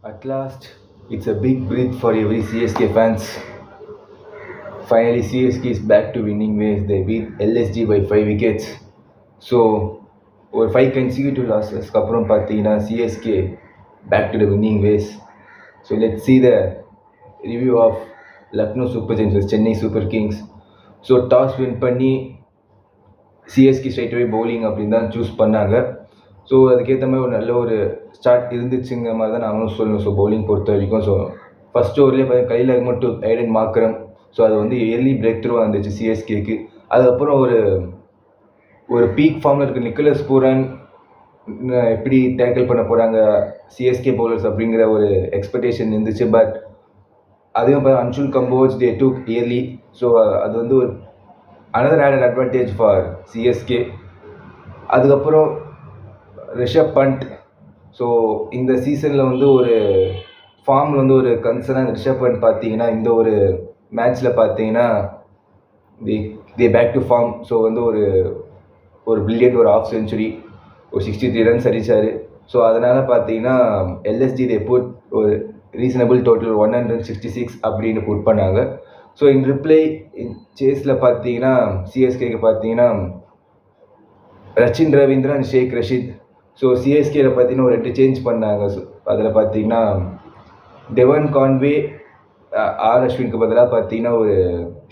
At last, it's a big breath for every CSK fans. Finally, CSK is back to winning ways. They beat LSG by 5 wickets. So, ஒரு 5 consecutive losses அப்புறம் பார்த்தீங்கன்னா CSK back to the winning ways. So, let's see the review of Lucknow Super Giants vs Chennai Super Kings. So toss win பண்ணி CSK ஸ்ட்ரைட்வே bowling அப்படின்னு தான் choose பண்ணாங்க. So அதுக்கேற்ற மாதிரி ஒரு நல்ல ஒரு ஸ்டார்ட் இருந்துச்சுங்கிற மாதிரி தான் நாங்களும் சொல்லணும். ஸோ பவுலிங் பொறுத்த வரைக்கும் ஸோ ஃபஸ்ட் ஓவர்லேயே பார்த்தீங்கன்னா கையில் மட்டும் ஐடன் மார்க்கரம். ஸோ அது வந்து எர்லி பிரேக் த்ரூவாக இருந்துச்சு சிஎஸ்கேக்கு. அதுக்கப்புறம் ஒரு பீக் ஃபார்மில் இருக்க நிக்கலஸ் பூரன் எப்படி டேக்கிள் பண்ண போகிறாங்க சிஎஸ்கே பவுலர்ஸ் அப்படிங்கிற ஒரு எக்ஸ்பெக்டேஷன் இருந்துச்சு. பட் அதையும் பார்த்தா அன்ஷுல் கம்போஜ் தே டூக் இயர்லி. ஸோ அது வந்து ஒரு another added advantage for CSK. அதுக்கப்புறம் ரிஷப் பண்ட். ஸோ இந்த சீசனில் வந்து ஒரு ஃபார்மில் வந்து ஒரு கன்சர்னாக ரிஷப் பண்ட் பார்த்தீங்கன்னா இந்த ஒரு மேட்ச்சில் பார்த்தீங்கன்னா தே பேக் டு ஃபார்ம். ஸோ வந்து ஒரு பில்லியன்ட் ஒரு ஆஃப் செஞ்சுரி ஒரு 63 ரன்ஸ் அடித்தார். ஸோ அதனால் பார்த்தீங்கன்னா எல்எஸ்டி தே புட் ஒரு ரீசனபிள் டோட்டல் 166 அப்படின்னு புட் பண்ணாங்க. ஸோ இன் ரிப்ளை சேஸில் பார்த்தீங்கன்னா சிஎஸ்கேக்கு பார்த்தீங்கன்னா ரச்சின் ரவீந்திரா அண்ட் ஷேக் ரஷீத். ஸோ சிஎஸ்கேல பார்த்தீங்கன்னா ஒரு 2 சேஞ்ச் பண்ணாங்க. ஸோ அதில் பார்த்தீங்கன்னா டெவன் கான்வே ஆர் அஸ்வினுக்கு பதிலாக பார்த்தீங்கன்னா ஒரு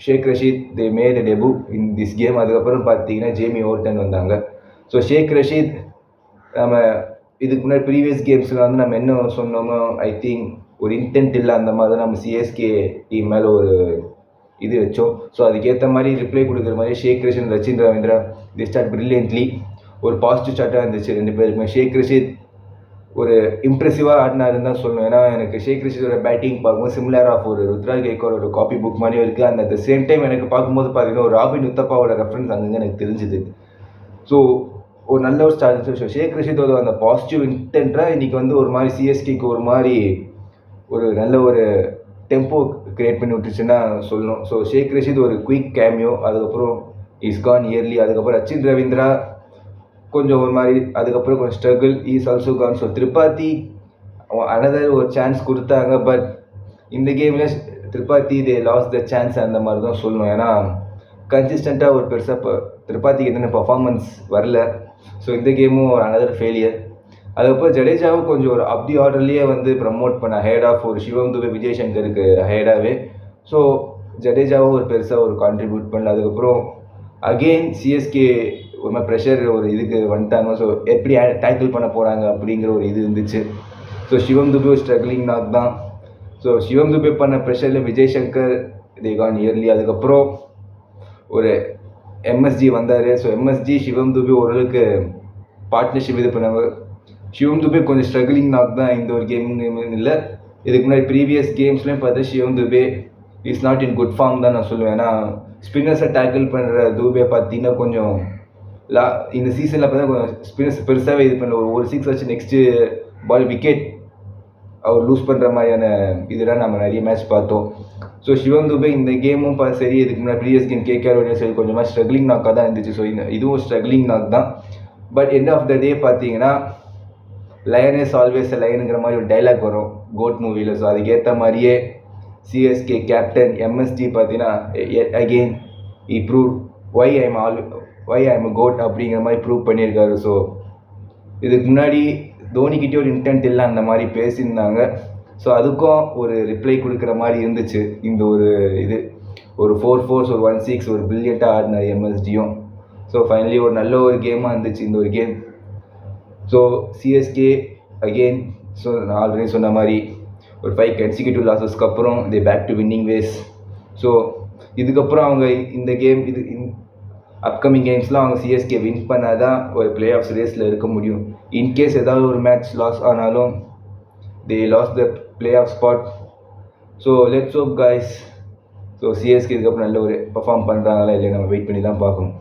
Shaik Rasheed they made a debut in this game. அதுக்கப்புறம் பார்த்தீங்கன்னா ஜேமி ஓவர்டன் வந்தாங்க. ஸோ ஷேக் ரஷீத் நம்ம இதுக்கு முன்னாடி ப்ரீவியஸ் கேம்ஸில் வந்து நம்ம என்ன சொன்னோமோ ஐ திங்க் ஒரு இன்டென்ட் இல்லை அந்த மாதிரி தான் நம்ம சிஎஸ்கே டீம் மேலே ஒரு இது வச்சோம். ஸோ அதுக்கேற்ற மாதிரி ரிப்ளை கொடுக்குற மாதிரி ஷேக் Rashid Rachin Ravindra the start brilliantly. ஒரு பாசிட்டிவ் ஸ்டார்ட்டாக இருந்துச்சு ரெண்டு பேருக்குமே. ஷேக் ரஷீத் ஒரு இம்ப்ரெசிவாக ஆடினாருன்னு தான் சொல்லணும். ஏன்னா எனக்கு ஷேக் ரஷீதோட பேட்டிங் பார்க்கும்போது சிமிலர் ஆஃப் ஒரு ருத்ராஜ் கைக்வாடோட காப்பி புக் மாதிரியும் இருக்குது. அந்த அட் த சேம் டைம் எனக்கு பார்க்கும்போது பார்த்தீங்கன்னா ஒரு ராபின் உத்தப்பாவோட ரெஃபரன்ஸ் அங்கங்கே எனக்கு தெரிஞ்சுது. ஸோ ஒரு நல்ல ஒரு ஸ்டார்ட். ஷேக் ரஷீதோட அந்த பாசிட்டிவ் இன்டென்ட்டாக இன்றைக்கி வந்து ஒரு மாதிரி சிஎஸ்கேக்கு ஒரு மாதிரி ஒரு நல்ல ஒரு டெம்போ க்ரியேட் பண்ணி விட்டுச்சுன்னா சொல்லணும். ஸோ ஷேக் ரஷீத் ஒரு குயிக் கேமியோ. அதுக்கப்புறம் இஸ் கான் இயர்லி. அதுக்கப்புறம் ரச்சின் ரவீந்திரா கொஞ்சம் ஒரு மாதிரி. அதுக்கப்புறம் கொஞ்சம் struggle is also Khan. So Tripathi another ஒரு சான்ஸ் கொடுத்தாங்க. பட் இந்த கேமில் திரிபாத்தி தே லாஸ் த சான்ஸ் அந்த மாதிரி தான் சொல்லணும். ஏன்னா கன்சிஸ்டண்ட்டாக ஒரு பெருசாக இப்போ திரிபாத்திக்கு எதுன்னு பர்ஃபார்மன்ஸ் வரல. ஸோ இந்த கேமும் ஒரு அனதர் ஃபெயிலியர். அதுக்கப்புறம் ஜடேஜாவும் கொஞ்சம் ஒரு அப்டி ஆர்டர்லேயே வந்து ப்ரமோட் பண்ண ஹெட் ஆஃப் ஒரு சிவம் துபே விஜய் சங்கருக்கு ஹெடாகவே. ஸோ ஜடேஜாவும் ஒரு பெருசாக ஒரு கான்ட்ரிபியூட் பண்ணல. அதுக்கப்புறம் அகெயின் சிஎஸ்கே ஒரு மாதிரி ப்ரெஷர் ஒரு இதுக்கு வந்துட்டாங்க. ஸோ எப்படி டேக்கிள் பண்ண போகிறாங்க அப்படிங்கிற ஒரு இது இருந்துச்சு. ஸோ சிவம் துபே ஒரு ஸ்ட்ரகிளிங் நாக் தான். ஸோ சிவம் துபே பண்ண ப்ரெஷரில் விஜய் சங்கர் தே கான் இயர்லி. அதுக்கப்புறம் ஒரு எம்எஸ்ஜி வந்தார். ஸோ எம்எஸ்ஜி சிவம் துபே ஓரளவுக்கு பார்ட்னர்ஷிப் இது பண்ணாங்க. சிவம் துபே கொஞ்சம் ஸ்ட்ரகிளிங் நாக் தான் இந்த ஒரு கேம் இல்லை. இதுக்கு முன்னாடி ப்ரீவியஸ் கேம்ஸ்லேயும் பார்த்தா Shivam Dube is not in good form தான் நான் சொல்லுவேன். ஏன்னா ஸ்பின்னர்ஸை டேக்கிள் பண்ணுற துபே பார்த்தீங்கன்னா கொஞ்சம் இந்த சீசனில் பார்த்தா கொஞ்சம் ஸ்பின்னர்ஸ் பெருசாகவே இது பண்ணல. ஒரு 6 வச்சு நெக்ஸ்ட்டு பால் விக்கெட் அவர் லூஸ் பண்ணுற மாதிரியான இதெல்லாம் நம்ம நிறைய மேட்ச் பார்த்தோம். ஸோ சிவம் துபே இந்த கேமும் சரி இதுக்கு முன்னாடி ப்ரீவியஸ் கேம் கேகேஆரோட சரி கொஞ்சமாக ஸ்ட்ரகிளிங் நாக்காக தான் இருந்துச்சு. ஸோ இதுவும் ஸ்ட்ரகிளிங் நாக் தான். பட் எண்ட் ஆஃப் த டே பார்த்தீங்கன்னா லயன் இஸ் ஆல்வேஸ் லயனுங்கிற மாதிரி ஒரு டைலாக் வரும் கோட் மூவியில். ஸோ அதுக்கேற்ற மாதிரியே சிஎஸ்கே கேப்டன் எம்எஸ்டி பார்த்தீங்கன்னா அகெயின் இ prove why I am GOAT அப்படிங்கிற மாதிரி ப்ரூவ் பண்ணியிருக்காரு. ஸோ இதுக்கு முன்னாடி தோனிக்கிட்டே ஒரு இன்டென்ட் இல்லை அந்த மாதிரி பேசியிருந்தாங்க. ஸோ அதுக்கும் ஒரு ரிப்ளை கொடுக்குற மாதிரி இருந்துச்சு இந்த ஒரு இது. ஒரு 4 4 ஒரு 1 6 ஒரு பில்லியண்ட்டாக ஆடினார் எம்எஸ்டியும். ஸோ ஃபைனலி ஒரு நல்ல ஒரு கேமாக இருந்துச்சு இந்த ஒரு game. So CSK again so நான் ஆல்ரெடி சொன்ன மாதிரி ஒரு 5 consecutive லாஸஸ்க்கு அப்புறம் they back to winning ways. So இதுக்கப்புறம் அவங்க இந்த கேம் இது அப்கமிங் கேம்ஸ்லாம் அவங்க சிஎஸ்கே வின் பண்ணால் தான் ஒரு பிளே ஆஃப்ஸ் ரேஸில் இருக்க முடியும். இன்கேஸ் ஏதாவது ஒரு மேட்ச் லாஸ் ஆனாலும் they lose the playoff spot. So let's hope guys. So CSK இதுக்கப்புறம் நல்ல ஒரு பர்ஃபார்ம் பண்ணுறாங்களா இல்லையா நம்ம வெயிட் பண்ணி தான் பார்க்கணும்.